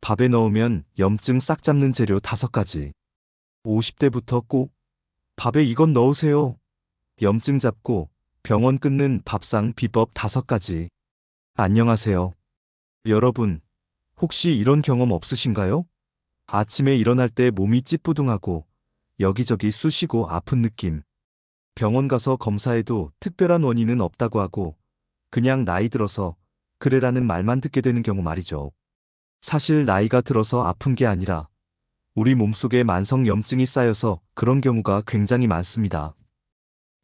밥에 넣으면 염증 싹 잡는 재료 5가지. 50대부터 꼭 밥에 이건 넣으세요. 염증 잡고 병원 끊는 밥상 비법 5가지. 안녕하세요. 여러분, 혹시 이런 경험 없으신가요? 아침에 일어날 때 몸이 찌뿌둥하고 여기저기 쑤시고 아픈 느낌. 병원 가서 검사해도 특별한 원인은 없다고 하고 그냥 나이 들어서 그래라는 말만 듣게 되는 경우 말이죠. 사실 나이가 들어서 아픈 게 아니라 우리 몸속에 만성 염증이 쌓여서 그런 경우가 굉장히 많습니다.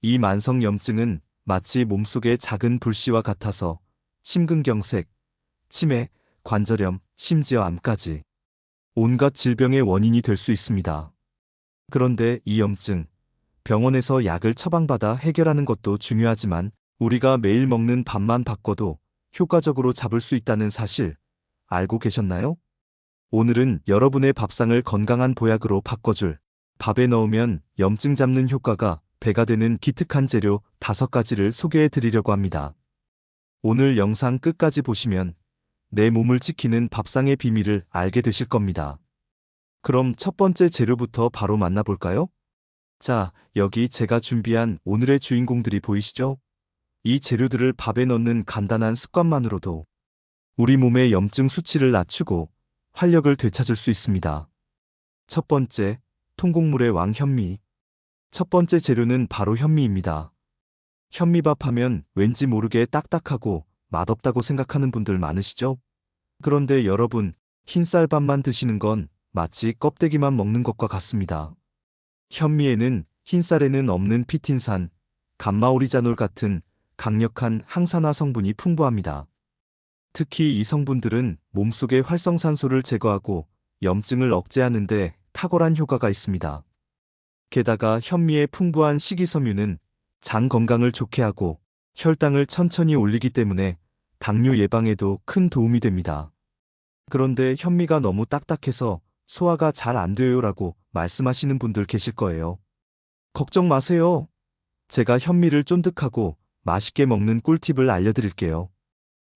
이 만성 염증은 마치 몸속의 작은 불씨와 같아서 심근경색, 치매, 관절염, 심지어 암까지 온갖 질병의 원인이 될 수 있습니다. 그런데 이 염증, 병원에서 약을 처방받아 해결하는 것도 중요하지만 우리가 매일 먹는 밥만 바꿔도 효과적으로 잡을 수 있다는 사실 알고 계셨나요? 오늘은 여러분의 밥상을 건강한 보약으로 바꿔줄 밥에 넣으면 염증 잡는 효과가 배가 되는 기특한 재료 5가지를 소개해 드리려고 합니다. 오늘 영상 끝까지 보시면 내 몸을 지키는 밥상의 비밀을 알게 되실 겁니다. 그럼 첫 번째 재료부터 바로 만나볼까요? 자, 여기 제가 준비한 오늘의 주인공들이 보이시죠? 이 재료들을 밥에 넣는 간단한 습관만으로도 우리 몸의 염증 수치를 낮추고 활력을 되찾을 수 있습니다. 첫 번째, 통곡물의 왕 현미. 첫 번째 재료는 바로 현미입니다. 현미밥 하면 왠지 모르게 딱딱하고 맛없다고 생각하는 분들 많으시죠? 그런데 여러분, 흰쌀밥만 드시는 건 마치 껍데기만 먹는 것과 같습니다. 현미에는 흰쌀에는 없는 피틴산, 감마오리자놀 같은 강력한 항산화 성분이 풍부합니다. 특히 이 성분들은 몸속의 활성산소를 제거하고 염증을 억제하는 데 탁월한 효과가 있습니다. 게다가 현미의 풍부한 식이섬유는 장 건강을 좋게 하고 혈당을 천천히 올리기 때문에 당뇨 예방에도 큰 도움이 됩니다. 그런데 현미가 너무 딱딱해서 소화가 잘 안 돼요라고 말씀하시는 분들 계실 거예요. 걱정 마세요. 제가 현미를 쫀득하고 맛있게 먹는 꿀팁을 알려드릴게요.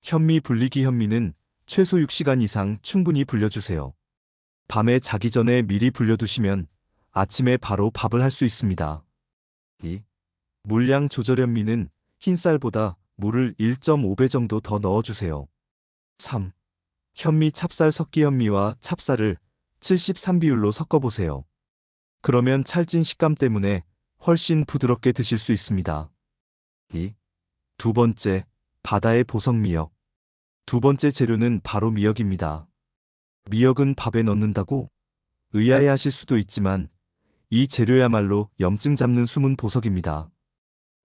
현미 불리기. 현미는 최소 6시간 이상 충분히 불려주세요. 밤에 자기 전에 미리 불려두시면 아침에 바로 밥을 할 수 있습니다. 2. 물량 조절. 현미는 흰쌀보다 물을 1.5배 정도 더 넣어주세요. 3. 현미 찹쌀. 섞기. 현미와 찹쌀을 73비율로 섞어보세요. 그러면 찰진 식감 때문에 훨씬 부드럽게 드실 수 있습니다. 2. 두 번째, 바다의 보석 미역. 두 번째 재료는 바로 미역입니다. 미역은 밥에 넣는다고? 의아해하실 수도 있지만 이 재료야말로 염증 잡는 숨은 보석입니다.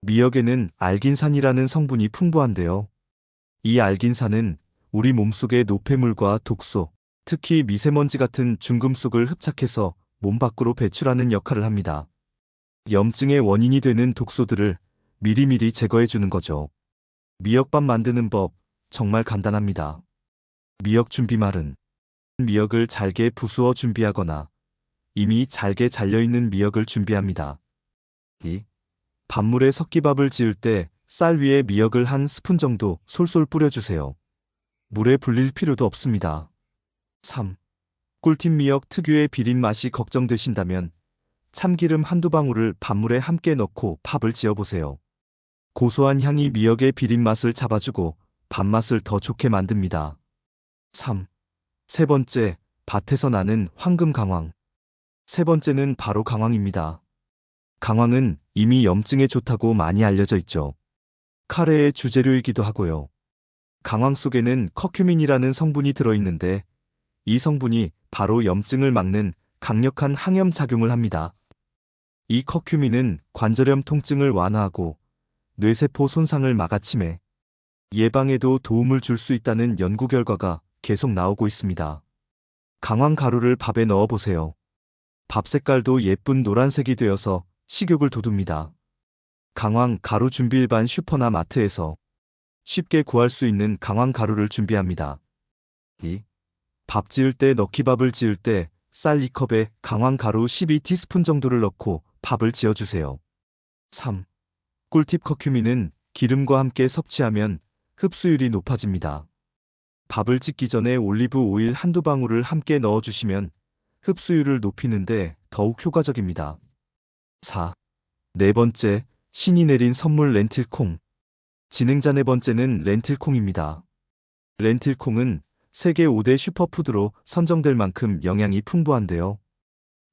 미역에는 알긴산이라는 성분이 풍부한데요. 이 알긴산은 우리 몸속의 노폐물과 독소, 특히 미세먼지 같은 중금속을 흡착해서 몸 밖으로 배출하는 역할을 합니다. 염증의 원인이 되는 독소들을 미리미리 제거해 주는 거죠. 미역밥 만드는 법 정말 간단합니다. 미역 준비말은 미역을 잘게 부수어 준비하거나 이미 잘게 잘려있는 미역을 준비합니다. 2. 밥물에 섞기밥을 지을 때 쌀 위에 미역을 한 스푼 정도 솔솔 뿌려주세요. 물에 불릴 필요도 없습니다. 3. 꿀팁. 미역 특유의 비린 맛이 걱정되신다면 참기름 한두 방울을 밥물에 함께 넣고 밥을 지어보세요. 고소한 향이 미역의 비린 맛을 잡아주고 밥맛을 더 좋게 만듭니다. 3. 세 번째, 밭에서 나는 황금 강황. 세 번째는 바로 강황입니다. 강황은 이미 염증에 좋다고 많이 알려져 있죠. 카레의 주재료이기도 하고요. 강황 속에는 커큐민이라는 성분이 들어있는데 이 성분이 바로 염증을 막는 강력한 항염 작용을 합니다. 이 커큐민은 관절염 통증을 완화하고 뇌세포 손상을 막아 치매 예방에도 도움을 줄 수 있다는 연구 결과가 계속 나오고 있습니다. 강황 가루를 밥에 넣어보세요. 밥 색깔도 예쁜 노란색이 되어서 식욕을 돋웁니다. 강황 가루 준비. 일반 슈퍼나 마트에서 쉽게 구할 수 있는 강황 가루를 준비합니다. 2. 밥 지을 때 넣기. 밥을 지을 때 쌀 2컵에 강황 가루 12티스푼 정도를 넣고 밥을 지어주세요. 3. 꿀팁. 커큐민은 기름과 함께 섭취하면 흡수율이 높아집니다. 밥을 짓기 전에 올리브 오일 한두 방울을 함께 넣어주시면 흡수율을 높이는데 더욱 효과적입니다. 4. 네 번째, 신이 내린 선물 렌틸콩. 진행자 네 번째는 렌틸콩입니다. 렌틸콩은 세계 5대 슈퍼푸드로 선정될 만큼 영양이 풍부한데요.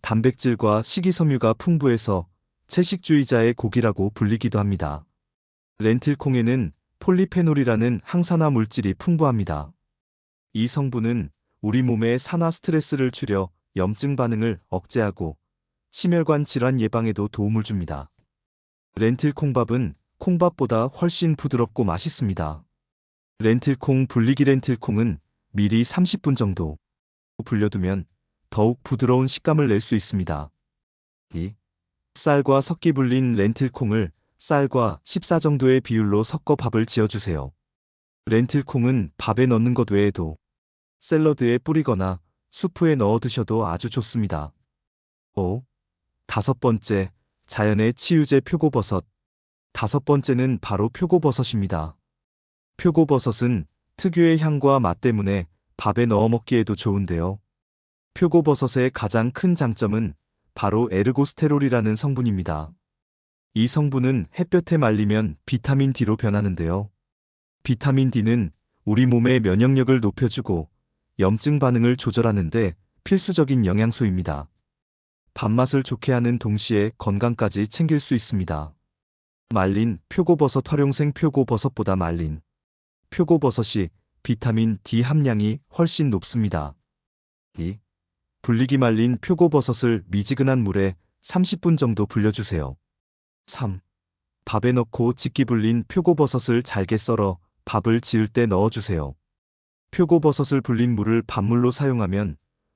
단백질과 식이섬유가 풍부해서 채식주의자의 고기라고 불리기도 합니다. 렌틸콩에는 폴리페놀이라는 항산화 물질이 풍부합니다. 이 성분은 우리 몸의 산화 스트레스를 줄여 염증 반응을 억제하고 심혈관 질환 예방에도 도움을 줍니다. 렌틸콩밥은 콩밥보다 훨씬 부드럽고 맛있습니다. 렌틸콩 불리기 렌틸콩은 미리 30분 정도 불려두면 더욱 부드러운 식감을 낼 수 있습니다. 2. 쌀과 섞이 불린 렌틸콩을 쌀과 14 정도의 비율로 섞어 밥을 지어주세요. 렌틸콩은 밥에 넣는 것 외에도 샐러드에 뿌리거나 수프에 넣어 드셔도 아주 좋습니다. 5. 다섯 번째, 자연의 치유제 표고버섯. 다섯 번째는 바로 표고버섯입니다. 표고버섯은 특유의 향과 맛 때문에 밥에 넣어 먹기에도 좋은데요. 표고버섯의 가장 큰 장점은 바로 에르고스테롤이라는 성분입니다. 이 성분은 햇볕에 말리면 비타민 D로 변하는데요. 비타민 D는 우리 몸의 면역력을 높여주고 염증 반응을 조절하는데 필수적인 영양소입니다. 밥맛을 좋게 하는 동시에 건강까지 챙길 수 있습니다. 말린 표고버섯 활용생 표고버섯보다 말린 표고버섯이 비타민 D 함량이 훨씬 높습니다. 2. 불리기 말린 표고버섯을 미지근한 물에 30분 정도 불려주세요. 3. 밥에 넣고 집기 불린 표고버섯을 잘게 썰어 밥을 지을 때 넣어주세요. 표고버섯을 불린 물을 밥물로 사용하면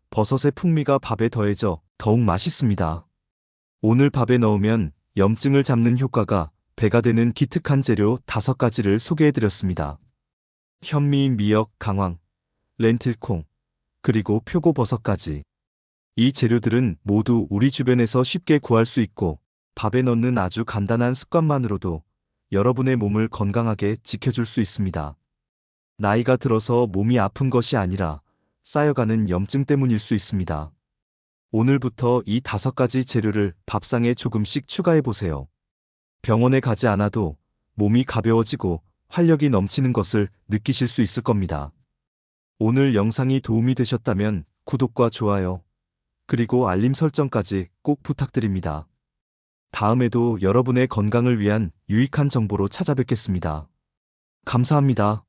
버섯의 풍미가 밥에 더해져 더욱 맛있습니다. 오늘 밥에 넣으면 염증을 잡는 효과가 배가 되는 기특한 재료 5가지를 소개해드렸습니다. 현미, 미역, 강황, 렌틸콩, 그리고 표고버섯까지. 이 재료들은 모두 우리 주변에서 쉽게 구할 수 있고 밥에 넣는 아주 간단한 습관만으로도 여러분의 몸을 건강하게 지켜줄 수 있습니다. 나이가 들어서 몸이 아픈 것이 아니라 쌓여가는 염증 때문일 수 있습니다. 오늘부터 이 5가지 재료를 밥상에 조금씩 추가해보세요. 병원에 가지 않아도 몸이 가벼워지고 활력이 넘치는 것을 느끼실 수 있을 겁니다. 오늘 영상이 도움이 되셨다면 구독과 좋아요, 그리고 알림 설정까지 꼭 부탁드립니다. 다음에도 여러분의 건강을 위한 유익한 정보로 찾아뵙겠습니다. 감사합니다.